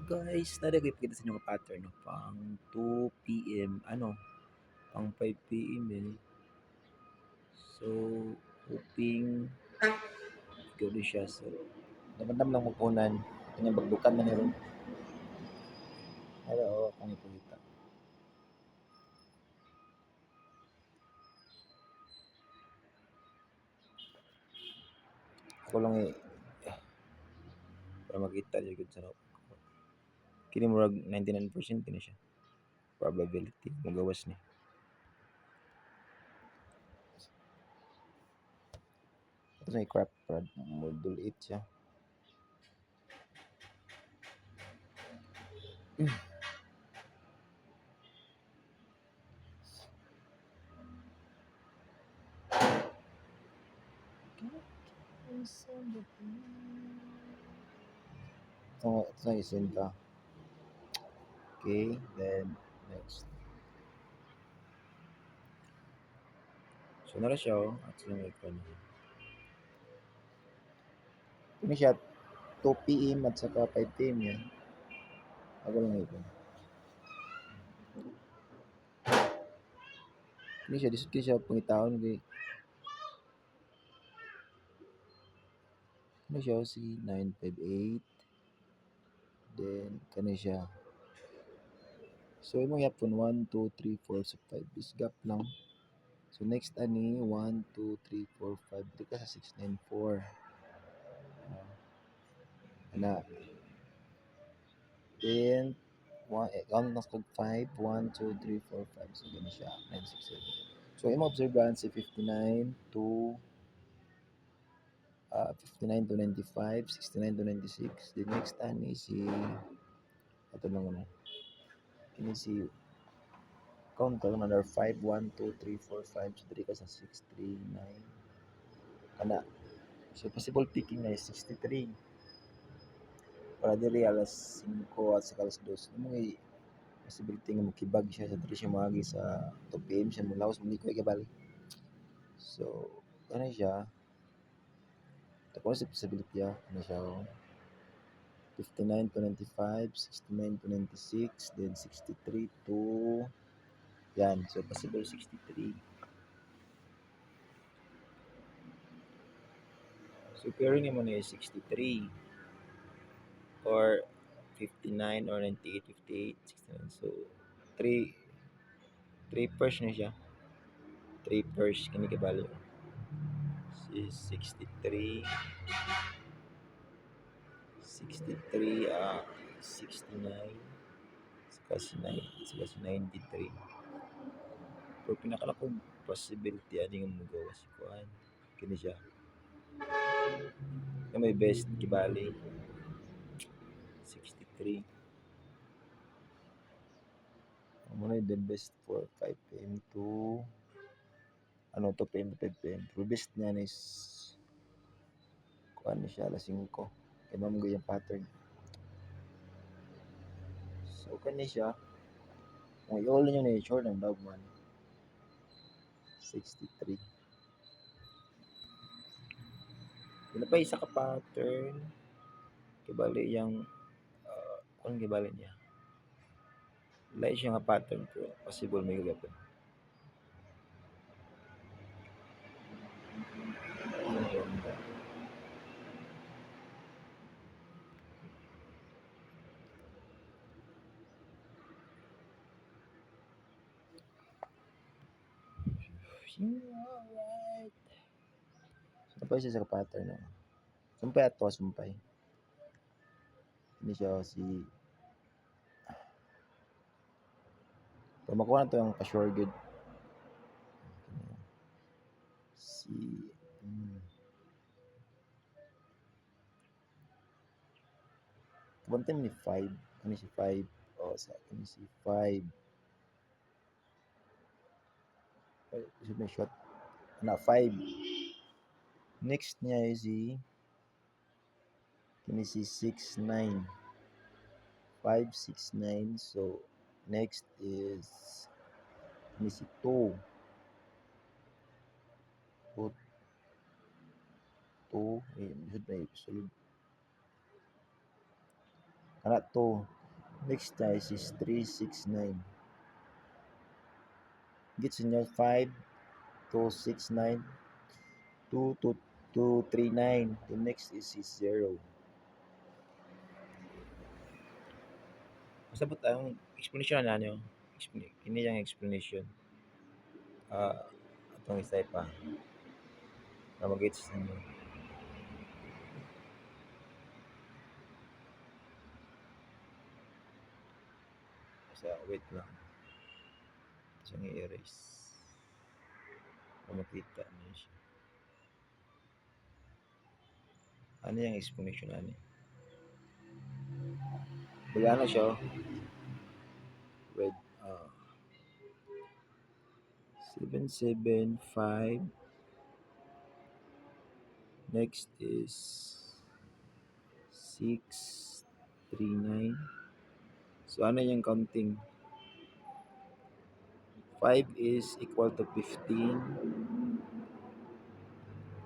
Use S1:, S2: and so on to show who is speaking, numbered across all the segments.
S1: Guys, naragay kita sa inyo nga pattern no, pang 2 PM, pang 5 PM din. So, hoping gawin siya. So, damdam lang magpunan. Kanyang bagbukan na niron. Pero, kung ipulita. Ako lang para makita niyo good sa kini murag 99% kini siya. Probability magawas ni. Tapos may crap prod module 8 siya. Ito na isinta. Okay, then next. So, nara siya at sila may icon. Ini siya 2 PM at saka 5 PM yan. Ako lang ito. Ini siya, disod siya pangitaon kay ano siya si 958 then kani siya. So imong yapon 1 2 3 4 so 5 is gap lang. So next ani 1 2 3 4 5 dito ka sa 694. Ana. Then count na kog 5 1 2 3 4 5 so gani siya 9 6 7. So imong observance si 59 to 59 to 95, 69 to 96. The next ani si ato lang ano. Kini si count ka another 5 1 2 3 4 5 so diri ka sa 6 3 9 kana. So possible picking na is 63. Para diri alas 5 at saka alas 2. May possibility nga makibag siya sa diri siya moagi sa 2 PM siya mulawas malikoy kabali. So ano siya? Tapos si possibility ano siya 59 to 95, 69 to 96, then 63 to yan. So possible 63. So pairing naman is 63 or 59 or 98, 58, 69. So 3 pairs na siya. 3 pairs kini kabalo. Is 63 69 saka si 93. Pero pinakalakong possibility ani nga magawa si kuan kini siya na may best kibali 63. Muna the best for 5 PM to 2 PM to 5 PM. Pero best niyan is kuan ni siya alas 5. Kaya mamgo yung pattern. So kani siya kung i-all nyo na i-short ng dogman 63. Wala pa isa ka pattern kibali yung kung kibali niya lain siya nga pattern pero possible may gagapon. Alright. Sumpay siya sa pattern na. Sumpay ato sumpay. Hindi siya si pag makuha na ito yung pa-sure good. Si one time ni 5. Ano si 5? O sa akin si 5. Isip na shot. Na 5. Next niya is si kini si 6 9. 5 6 9. So next is kini si 2. 2 should may sulod. Ana 2. Next choice is 369. Gets niyo 5, 269, 2, 2, 239. The next is 0. Basta po tayong explanation na nyo. Ini yung explanation. Itong isa pa. Na mag-gets ninyo. Basta wait lang. Siyang i-erase. Para makita niyo siya. Ano yung explanation na niya? Wala na siya. With 775. Next is 639. So ano yung counting? 5 is equal to 15.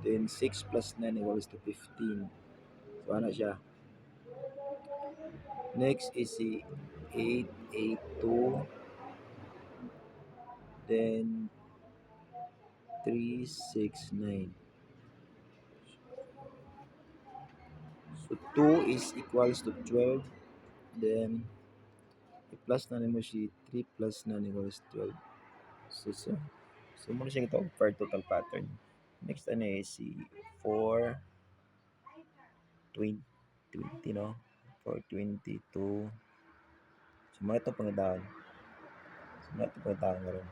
S1: Then 6 plus 9 equals to 15. So ano siya? Next is si 882. Then 369. So 2 is equals to 12. Then plus na mo si 3 plus 9 equals 12. So muna siya ito per total pattern. Next ano is si 4 20, no? 422. So muna ito pangadaon. Ngayon.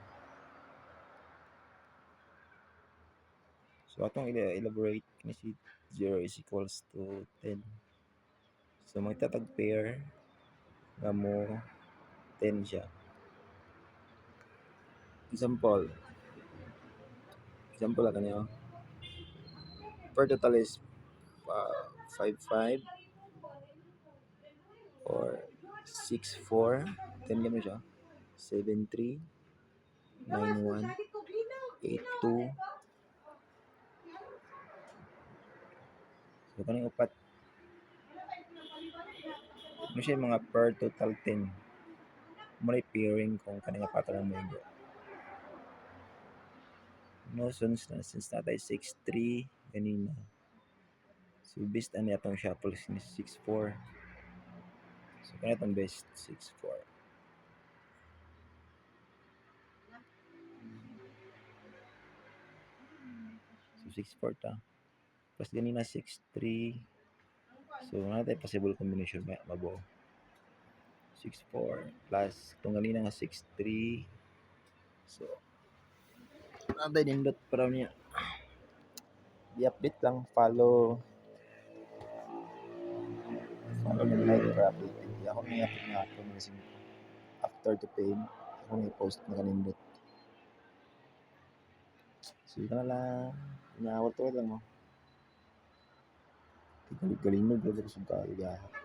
S1: So atong elaborate ni si 0 is equals to 10. So magtatag pair nga mo 10 siya. Example lang kanyo. Per total is 55 or 64. 10 mo siya. 73 91 82. So kaning upat mo siya mga per total 10. Muna pairing kung kanina pattern mo yung no since natay 6-3 kanina. So best ano atong shuffle is 6-4. So kanina itong best 6-4. So 6-4 ta. Plus kanina 6-3. So natay possible combination mabuo. 6-4 plus itong kanina nga 6-3. So natay nindot para niya. I-update lang, follow ng like para update. Ako may update nga ako after the pain. Ako may post na kanindot. So yun na lang. Inaawat-awat lang mo. Galing-galing mo. Galing-galing mo.